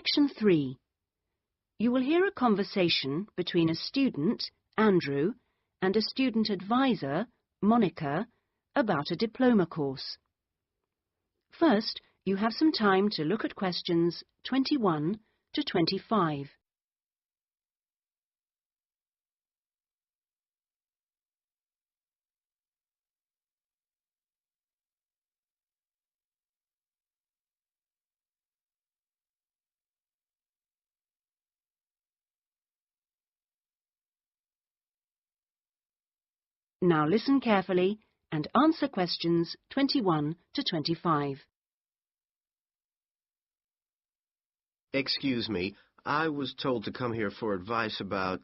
Section 3. You will hear a conversation between a student, Andrew, and a student advisor, Monica, about a diploma course. First, you have some time to look at questions 21 to 25. Now listen carefully and answer questions 21 to 25. Excuse me, I was told to come here for advice about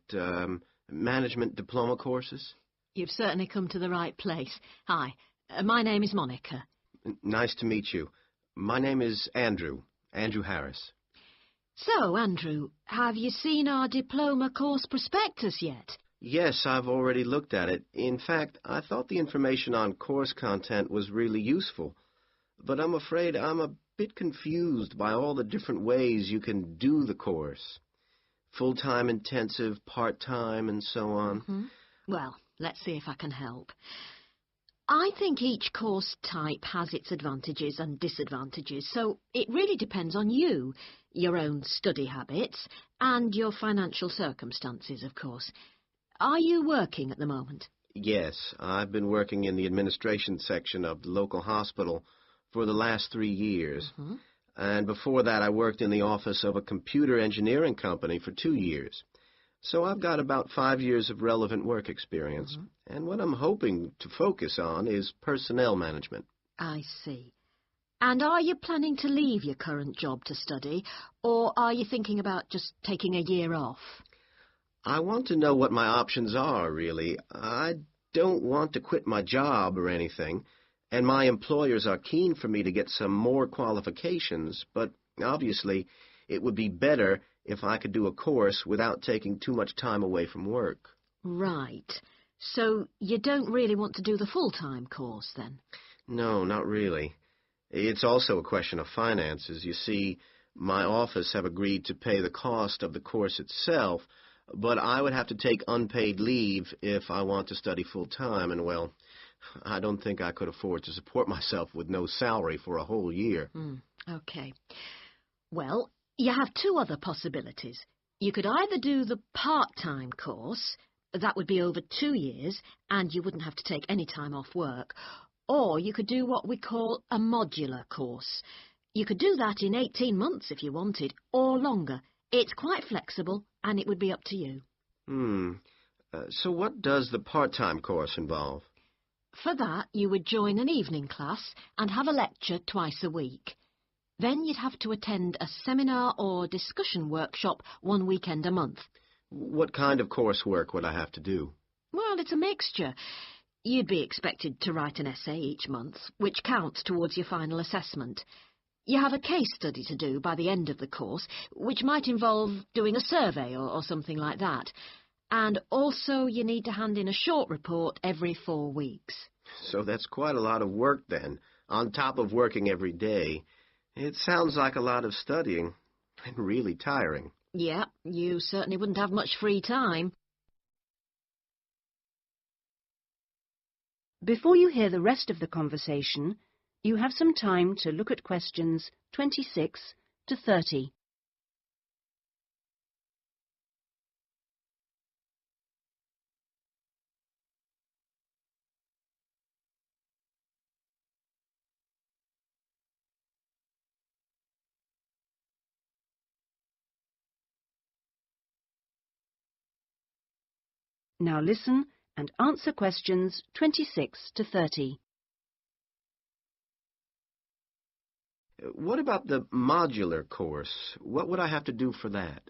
management diploma courses. You've certainly come to the right place. Hi, my name is Monica. Nice to meet you. My name is Andrew Harris. So, Andrew, have you seen our diploma course prospectus yet? Yes, I've already looked at it. In fact, I thought the information on course content was really useful. But I'm afraid I'm a bit confused by all the different ways you can do the course. Full-time intensive, part-time, and so on. Mm-hmm. Well, let's see if I can help. I think each course type has its advantages and disadvantages, so it really depends on you, your own study habits, and your financial circumstances, of course. Are you working at the moment? Yes, I've been working in the administration section of the local hospital for the last 3 years. Mm-hmm. And before that, I worked in the office of a computer engineering company for 2 years. So I've got about 5 years of relevant work experience. Mm-hmm. And what I'm hoping to focus on is personnel management. I see. And are you planning to leave your current job to study, or are you thinking about just taking a year off? I want to know what my options are, really. I don't want to quit my job or anything, and my employers are keen for me to get some more qualifications, but obviously it would be better if I could do a course without taking too much time away from work. Right. So you don't really want to do the full-time course, then? No, not really. It's also a question of finances. You see, my office have agreed to pay the cost of the course itself, but I would have to take unpaid leave if I want to study full-time, and, well, I don't think I could afford to support myself with no salary for a whole year. Okay. Well, you have two other possibilities. You could either do the part-time course, that would be over 2 years, and you wouldn't have to take any time off work, or you could do what we call a modular course. You could do that in 18 months if you wanted, or longer. It's quite flexible, and it would be up to you. So what does the part-time course involve? For that, you would join an evening class and have a lecture twice a week. Then you'd have to attend a seminar or discussion workshop 1 weekend a month. What kind of coursework would I have to do? Well, it's a mixture. You'd be expected to write an essay each month, which counts towards your final assessment. You have a case study to do by the end of the course, which might involve doing a survey or something like that. And also you need to hand in a short report every 4 weeks. So that's quite a lot of work then, on top of working every day. It sounds like a lot of studying, and really tiring. Yeah, you certainly wouldn't have much free time. Before you hear the rest of the conversation, you have some time to look at questions 26 to 30. Now listen and answer questions 26 to 30. What about the modular course? What would I have to do for that?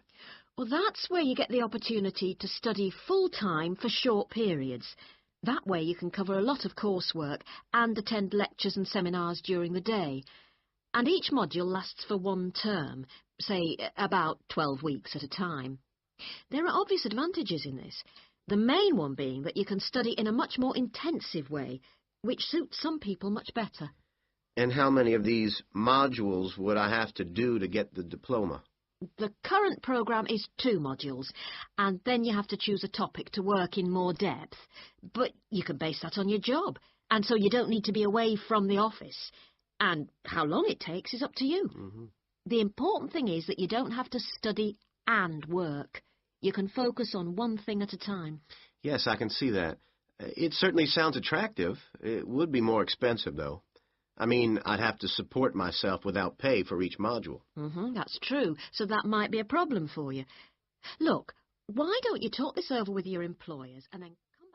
Well, that's where you get the opportunity to study full-time for short periods. That way you can cover a lot of coursework and attend lectures and seminars during the day. And each module lasts for 1 term, say about 12 weeks at a time. There are obvious advantages in this. The main one being that you can study in a much more intensive way, which suits some people much better. And how many of these modules would I have to do to get the diploma? The current programme is 2 modules, and then you have to choose a topic to work in more depth. But you can base that on your job, and so you don't need to be away from the office. And how long it takes is up to you. Mm-hmm. The important thing is that you don't have to study and work. You can focus on one thing at a time. Yes, I can see that. It certainly sounds attractive. It would be more expensive, though. I mean, I'd have to support myself without pay for each module. That's true, so that might be a problem for you. Look, why don't you talk this over with your employers and then come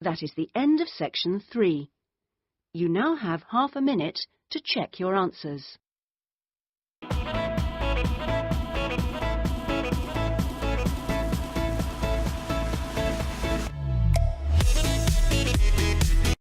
back? That is the end of section 3. You now have half a minute to check your answers.